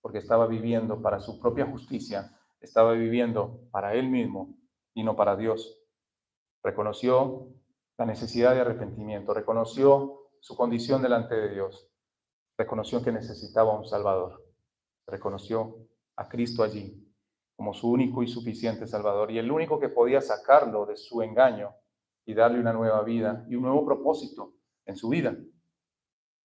porque estaba viviendo para su propia justicia, estaba viviendo para él mismo y no para Dios. Reconoció la necesidad de arrepentimiento, reconoció su condición delante de Dios, reconoció que necesitaba un Salvador, reconoció a Cristo allí como su único y suficiente Salvador y el único que podía sacarlo de su engaño y darle una nueva vida y un nuevo propósito en su vida.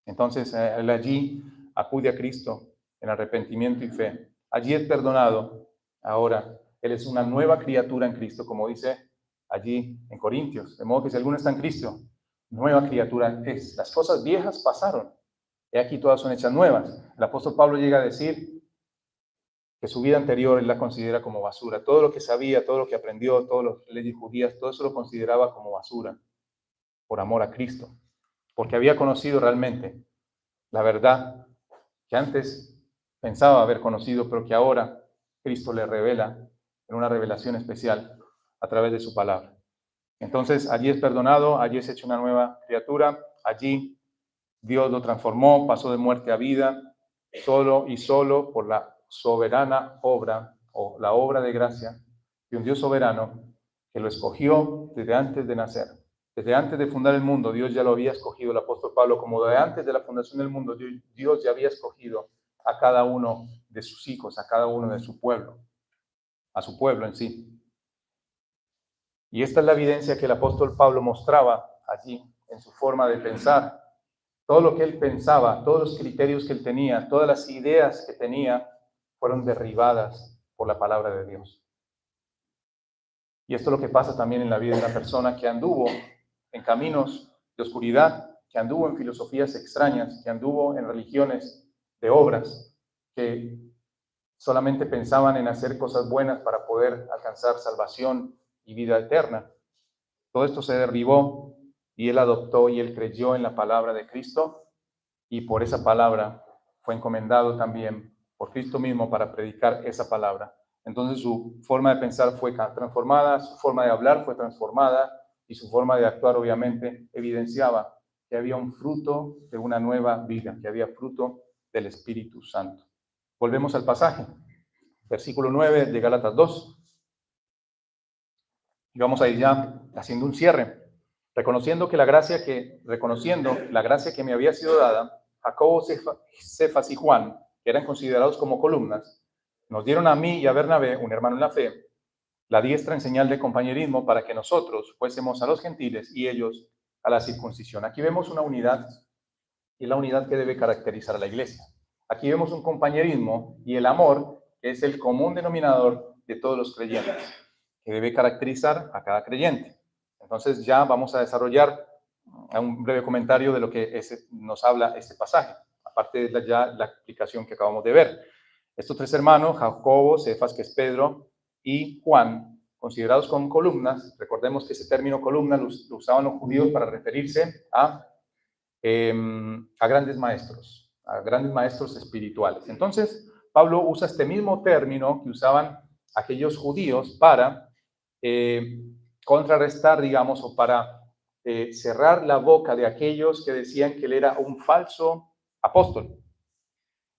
Entonces, él allí acude a Cristo en arrepentimiento y fe. Allí es perdonado. Ahora, él es una nueva criatura en Cristo, como dice allí en Corintios. De modo que si alguno está en Cristo, nueva criatura es. Las cosas viejas pasaron. Y aquí todas son hechas nuevas. El apóstol Pablo llega a decir que su vida anterior él la considera como basura. Todo lo que sabía, todo lo que aprendió, todas las leyes judías, todo eso lo consideraba como basura por amor a Cristo. Porque había conocido realmente la verdad que antes pensaba haber conocido, pero que ahora Cristo le revela en una revelación especial a través de su palabra. Entonces, allí es perdonado, allí es hecho una nueva criatura, allí Dios lo transformó, pasó de muerte a vida, solo por la soberana obra o la obra de gracia de un Dios soberano que lo escogió desde antes de nacer. Desde antes de fundar el mundo, Dios ya lo había escogido, el apóstol Pablo, como de antes de la fundación del mundo, Dios ya había escogido a cada uno de sus hijos, a cada uno de su pueblo, a su pueblo en sí. Y esta es la evidencia que el apóstol Pablo mostraba allí en su forma de pensar. Todo lo que él pensaba, todos los criterios que él tenía, todas las ideas que tenía, fueron derribadas por la palabra de Dios. Y esto es lo que pasa también en la vida de una persona que anduvo en caminos de oscuridad, que anduvo en filosofías extrañas, que anduvo en religiones de obras, que solamente pensaban en hacer cosas buenas para poder alcanzar salvación y vida eterna. Todo esto se derribó y él adoptó y él creyó en la palabra de Cristo, y por esa palabra fue encomendado también por Cristo mismo para predicar esa palabra. Entonces su forma de pensar fue transformada, su forma de hablar fue transformada y su forma de actuar obviamente evidenciaba que había un fruto de una nueva vida, que había fruto del Espíritu Santo. Volvemos al pasaje, versículo 9 de Gálatas 2. Y vamos a ir ya haciendo un cierre. Reconociendo la gracia que me había sido dada, Jacobo, Cefas y Juan, que eran considerados como columnas, nos dieron a mí y a Bernabé, un hermano en la fe, la diestra en señal de compañerismo para que nosotros fuésemos a los gentiles y ellos a la circuncisión. Aquí vemos una unidad y la unidad que debe caracterizar a la iglesia. Aquí vemos un compañerismo y el amor, que es el común denominador de todos los creyentes, que debe caracterizar a cada creyente. Entonces ya vamos a desarrollar un breve comentario de lo que nos habla este pasaje, aparte de ya la explicación que acabamos de ver. Estos tres hermanos, Jacobo, Cefas, que es Pedro, y Juan, considerados como columnas, recordemos que ese término columna lo usaban los judíos para referirse a grandes maestros espirituales. Entonces, Pablo usa este mismo término que usaban aquellos judíos para contrarrestar, digamos, o para cerrar la boca de aquellos que decían que él era un falso apóstol.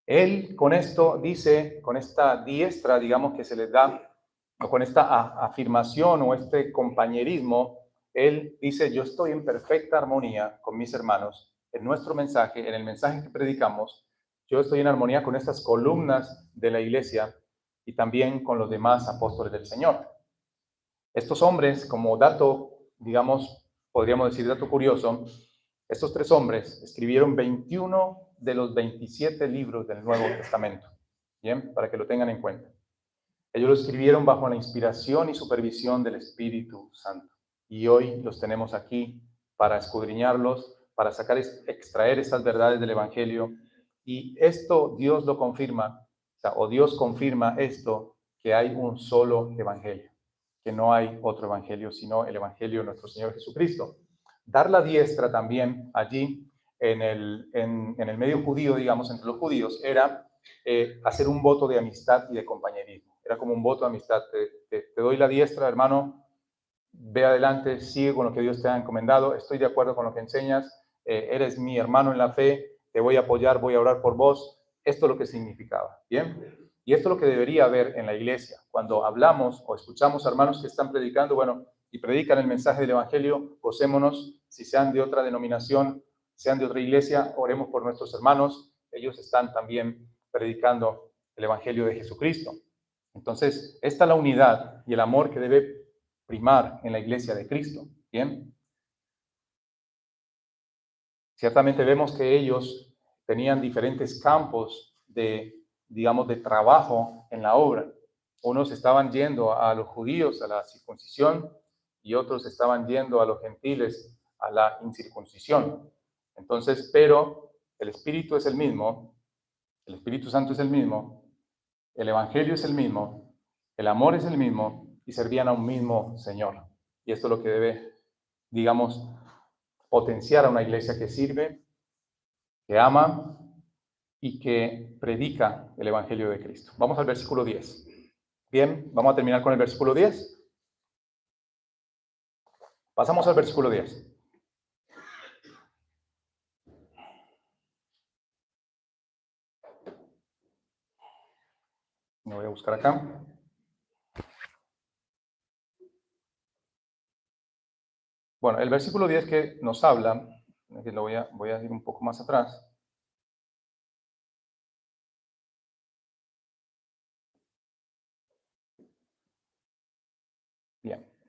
Él con esto dice, con esta diestra, digamos, que se les da, o con esta afirmación o este compañerismo, él dice, yo estoy en perfecta armonía con mis hermanos en nuestro mensaje, en el mensaje que predicamos, yo estoy en armonía con estas columnas de la iglesia y también con los demás apóstoles del Señor. Estos hombres, como dato, digamos, podríamos decir dato curioso, estos tres hombres escribieron 21 de los 27 libros del Nuevo Testamento. Bien, para que lo tengan en cuenta. Ellos lo escribieron bajo la inspiración y supervisión del Espíritu Santo. Y hoy los tenemos aquí para escudriñarlos, para extraer estas verdades del Evangelio. Y esto Dios lo confirma, o Dios confirma esto, que hay un solo Evangelio, que no hay otro Evangelio, sino el Evangelio de nuestro Señor Jesucristo. Dar la diestra también allí en el medio judío, digamos, entre los judíos, era hacer un voto de amistad y de compañerismo. Era como un voto de amistad. Te doy la diestra, hermano, ve adelante, sigue con lo que Dios te ha encomendado, estoy de acuerdo con lo que enseñas, eres mi hermano en la fe, te voy a apoyar, voy a orar por vos. Esto es lo que significaba, ¿bien? Y esto es lo que debería haber en la iglesia. Cuando hablamos o escuchamos a hermanos que están predicando, bueno, y predican el mensaje del Evangelio, gocémonos, si sean de otra denominación, sean de otra iglesia, oremos por nuestros hermanos, ellos están también predicando el Evangelio de Jesucristo. Entonces, esta es la unidad y el amor que debe primar en la iglesia de Cristo. Bien, ciertamente vemos que ellos tenían diferentes campos de, digamos, de trabajo en la obra. Unos estaban yendo a los judíos a la circuncisión y otros estaban yendo a los gentiles a la incircuncisión. Entonces, pero el Espíritu es el mismo, el Espíritu Santo es el mismo, el Evangelio es el mismo, el amor es el mismo y servían a un mismo Señor. Y esto es lo que debe, digamos, potenciar a una iglesia que sirve, que ama y que predica el Evangelio de Cristo. Vamos al versículo 10. Bien, vamos a terminar con el versículo 10. Pasamos al versículo 10. Me voy a buscar acá. Bueno, el versículo 10 que nos habla, que voy a ir un poco más atrás.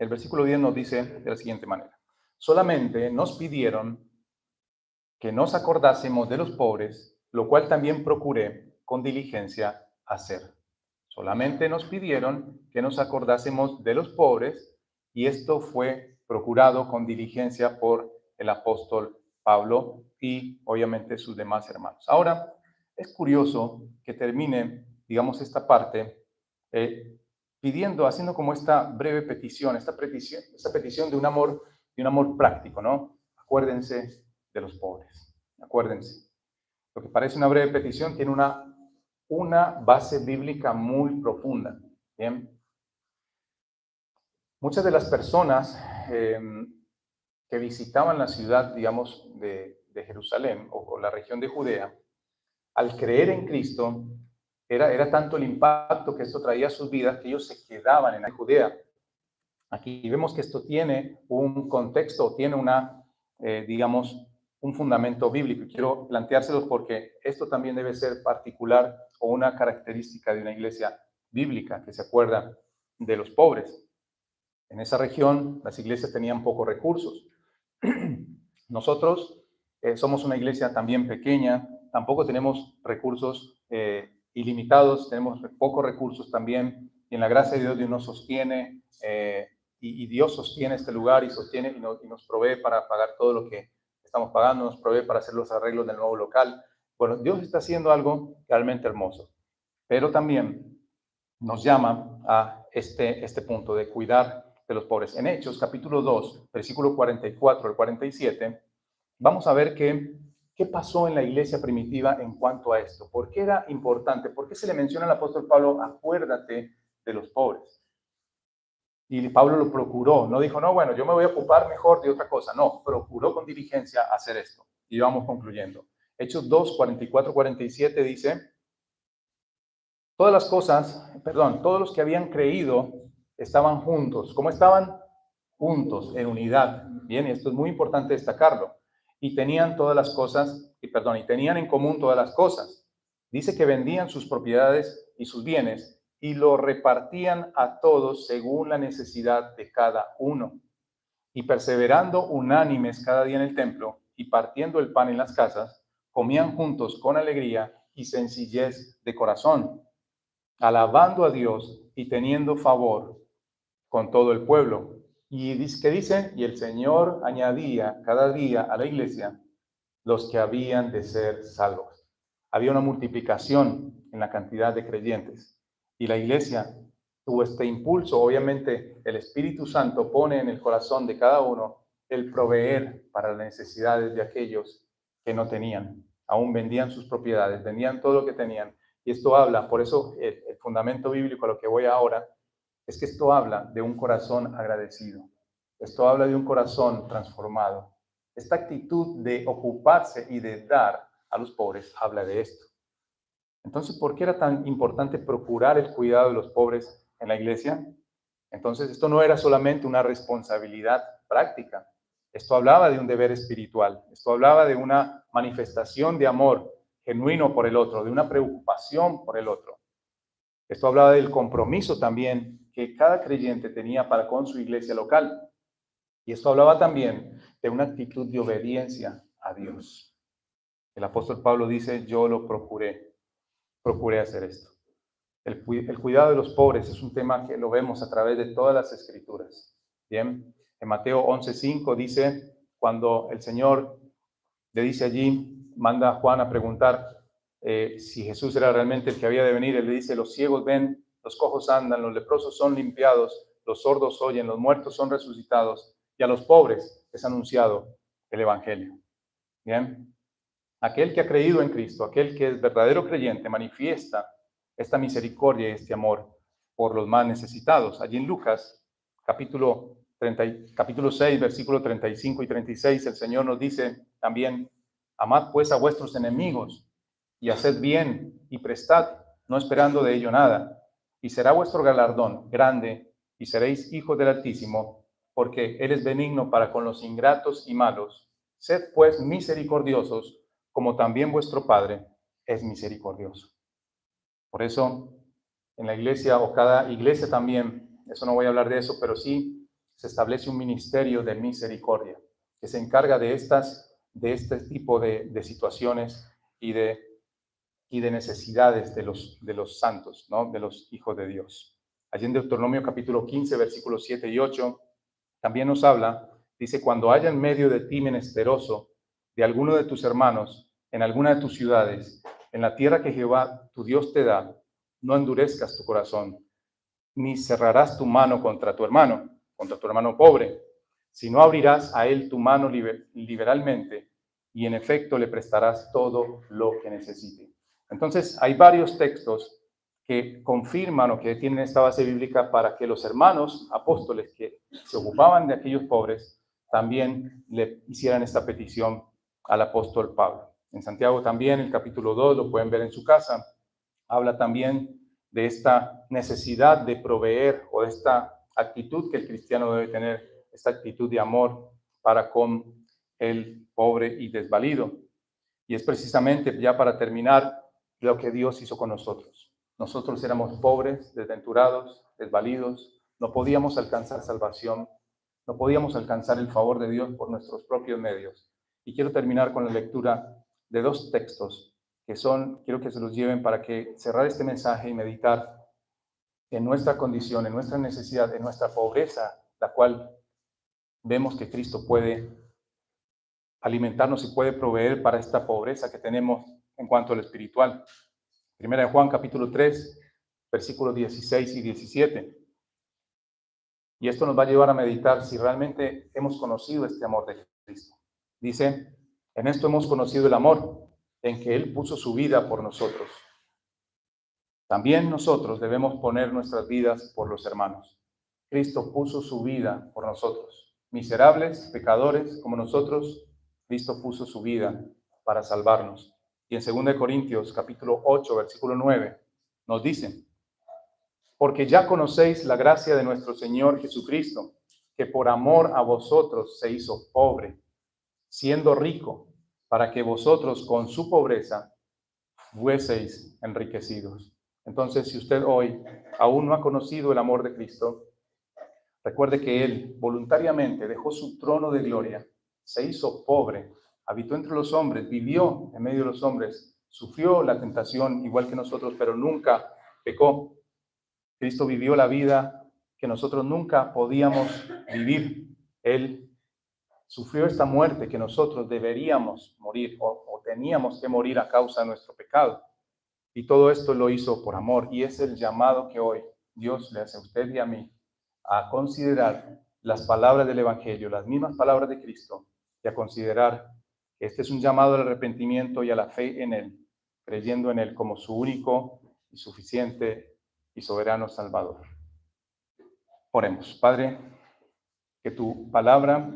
El versículo 10 nos dice de la siguiente manera: solamente nos pidieron que nos acordásemos de los pobres, lo cual también procuré con diligencia hacer. Solamente nos pidieron que nos acordásemos de los pobres, y esto fue procurado con diligencia por el apóstol Pablo y obviamente sus demás hermanos. Ahora, es curioso que termine, digamos, esta parte pidiendo, haciendo como esta breve petición, esta petición de un amor práctico, ¿no? Acuérdense de los pobres, acuérdense. Lo que parece una breve petición tiene una base bíblica muy profunda. ¿Bien? Muchas de las personas que visitaban la ciudad, digamos, de Jerusalén o la región de Judea, al creer en Cristo, era tanto el impacto que esto traía a sus vidas que ellos se quedaban en Judea. Aquí vemos que esto tiene un contexto, tiene digamos, un fundamento bíblico. Y quiero planteárselos porque esto también debe ser particular o una característica de una iglesia bíblica que se acuerda de los pobres. En esa región las iglesias tenían pocos recursos. Nosotros somos una iglesia también pequeña, tampoco tenemos recursos ilimitados, tenemos pocos recursos también, y en la gracia de Dios nos sostiene, y Dios sostiene este lugar y nos provee para pagar todo lo que estamos pagando, nos provee para hacer los arreglos del nuevo local. Bueno, Dios está haciendo algo realmente hermoso, pero también nos llama a este punto de cuidar de los pobres. En Hechos, capítulo 2, versículo 44 al 47, vamos a ver qué pasó en la iglesia primitiva en cuanto a esto. ¿Por qué era importante? ¿Por qué se le menciona al apóstol Pablo, acuérdate de los pobres? Y Pablo lo procuró, no dijo, no, bueno, yo me voy a ocupar mejor de otra cosa. No, procuró con diligencia hacer esto. Y vamos concluyendo. Hechos 2, 44, 47 dice: todos los que habían creído estaban juntos. ¿Cómo estaban? Juntos, en unidad. Bien, esto es muy importante destacarlo. Y tenían todas las cosas, y tenían en común todas las cosas. Dice que vendían sus propiedades y sus bienes y lo repartían a todos según la necesidad de cada uno. Y perseverando unánimes cada día en el templo y partiendo el pan en las casas, comían juntos con alegría y sencillez de corazón, alabando a Dios y teniendo favor con todo el pueblo. Y dice, ¿qué dice? Y el Señor añadía cada día a la iglesia los que habían de ser salvos. Había una multiplicación en la cantidad de creyentes. Y la iglesia tuvo este impulso. Obviamente, el Espíritu Santo pone en el corazón de cada uno el proveer para las necesidades de aquellos que no tenían. Aún vendían sus propiedades, vendían todo lo que tenían. Y esto habla, por eso el fundamento bíblico a lo que voy ahora, es que esto habla de un corazón agradecido. Esto habla de un corazón transformado. Esta actitud de ocuparse y de dar a los pobres habla de esto. Entonces, ¿por qué era tan importante procurar el cuidado de los pobres en la iglesia? Entonces, esto no era solamente una responsabilidad práctica. Esto hablaba de un deber espiritual. Esto hablaba de una manifestación de amor genuino por el otro, de una preocupación por el otro. Esto hablaba del compromiso también que cada creyente tenía para con su iglesia local. Y esto hablaba también de una actitud de obediencia a Dios. El apóstol Pablo dice, yo lo procuré hacer esto. El cuidado de los pobres es un tema que lo vemos a través de todas las escrituras. Bien, en Mateo 11:5 dice, cuando el Señor le dice allí, manda a Juan a preguntar si Jesús era realmente el que había de venir. Él le dice, los ciegos ven, los cojos andan, los leprosos son limpiados, los sordos oyen, los muertos son resucitados, y a los pobres es anunciado el Evangelio. Bien, aquel que ha creído en Cristo, aquel que es verdadero creyente, manifiesta esta misericordia y este amor por los más necesitados. Allí en Lucas, capítulo 6, versículo 35 y 36, el Señor nos dice también, amad pues a vuestros enemigos y haced bien y prestad, no esperando de ello nada, y será vuestro galardón grande y seréis hijos del Altísimo, porque Él es benigno para con los ingratos y malos. Sed pues misericordiosos, como también vuestro Padre es misericordioso. Por eso, en la iglesia o cada iglesia también, eso no voy a hablar de eso, pero sí se establece un ministerio de misericordia que se encarga de este tipo de situaciones y de necesidades de los santos, ¿no? De los hijos de Dios. Allí en Deuteronomio capítulo 15, versículos 7 y 8, también nos habla, dice, cuando haya en medio de ti menesteroso de alguno de tus hermanos, en alguna de tus ciudades, en la tierra que Jehová tu Dios te da, no endurezcas tu corazón, ni cerrarás tu mano contra tu hermano pobre, sino abrirás a él tu mano liberalmente y en efecto le prestarás todo lo que necesite. Entonces, hay varios textos que confirman o que tienen esta base bíblica para que los hermanos apóstoles que se ocupaban de aquellos pobres también le hicieran esta petición al apóstol Pablo. En Santiago también, el capítulo 2, lo pueden ver en su casa, habla también de esta necesidad de proveer o de esta actitud que el cristiano debe tener, esta actitud de amor para con el pobre y desvalido. Y es precisamente, ya para terminar, lo que Dios hizo con nosotros. Nosotros éramos pobres, desventurados, desvalidos, no podíamos alcanzar salvación, no podíamos alcanzar el favor de Dios por nuestros propios medios. Y quiero terminar con la lectura de dos textos quiero que se los lleven para que cerrar este mensaje y meditar en nuestra condición, en nuestra necesidad, en nuestra pobreza, la cual vemos que Cristo puede alimentarnos y puede proveer para esta pobreza que tenemos en cuanto a lo espiritual. Primera de Juan, capítulo 3, versículos 16 y 17. Y esto nos va a llevar a meditar si realmente hemos conocido este amor de Cristo. Dice, en esto hemos conocido el amor, en que Él puso su vida por nosotros. También nosotros debemos poner nuestras vidas por los hermanos. Cristo puso su vida por nosotros. Miserables, pecadores como nosotros, Cristo puso su vida para salvarnos. Y en 2 Corintios capítulo 8, versículo 9, nos dice, porque ya conocéis la gracia de nuestro Señor Jesucristo, que por amor a vosotros se hizo pobre, siendo rico, para que vosotros con su pobreza fueseis enriquecidos. Entonces, si usted hoy aún no ha conocido el amor de Cristo, recuerde que Él voluntariamente dejó su trono de gloria, se hizo pobre, habitó entre los hombres, vivió en medio de los hombres, sufrió la tentación igual que nosotros, pero nunca pecó. Cristo vivió la vida que nosotros nunca podíamos vivir. Él sufrió esta muerte que nosotros deberíamos morir o teníamos que morir a causa de nuestro pecado. Y todo esto lo hizo por amor. Y es el llamado que hoy Dios le hace a usted y a mí a considerar las palabras del Evangelio, las mismas palabras de Cristo, y a considerar que este es un llamado al arrepentimiento y a la fe en Él, creyendo en Él como su único y suficiente y soberano Salvador. Oremos. Padre, que tu palabra,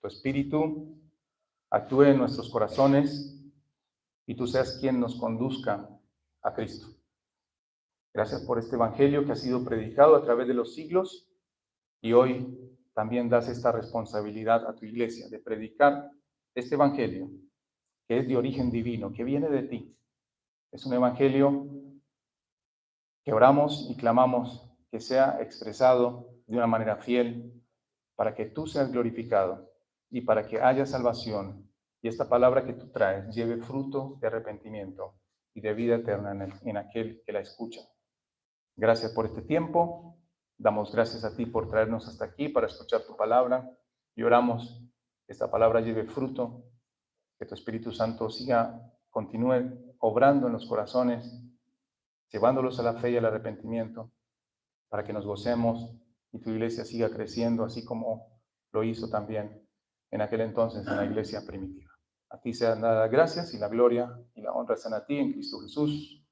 tu espíritu, actúe en nuestros corazones y tú seas quien nos conduzca a Cristo. Gracias por este evangelio que ha sido predicado a través de los siglos y hoy también das esta responsabilidad a tu iglesia de predicar este evangelio que es de origen divino, que viene de ti. Es un evangelio que oramos y clamamos que sea expresado de una manera fiel para que tú seas glorificado y para que haya salvación y esta palabra que tú traes lleve fruto de arrepentimiento y de vida eterna en aquel que la escucha. Gracias por este tiempo. Damos gracias a ti por traernos hasta aquí para escuchar tu palabra y oramos que esta palabra lleve fruto, que tu Espíritu Santo continúe obrando en los corazones, llevándolos a la fe y al arrepentimiento, para que nos gocemos y tu iglesia siga creciendo, así como lo hizo también en aquel entonces en la iglesia primitiva. A ti sean dadas gracias y la gloria y la honra sean a ti en Cristo Jesús.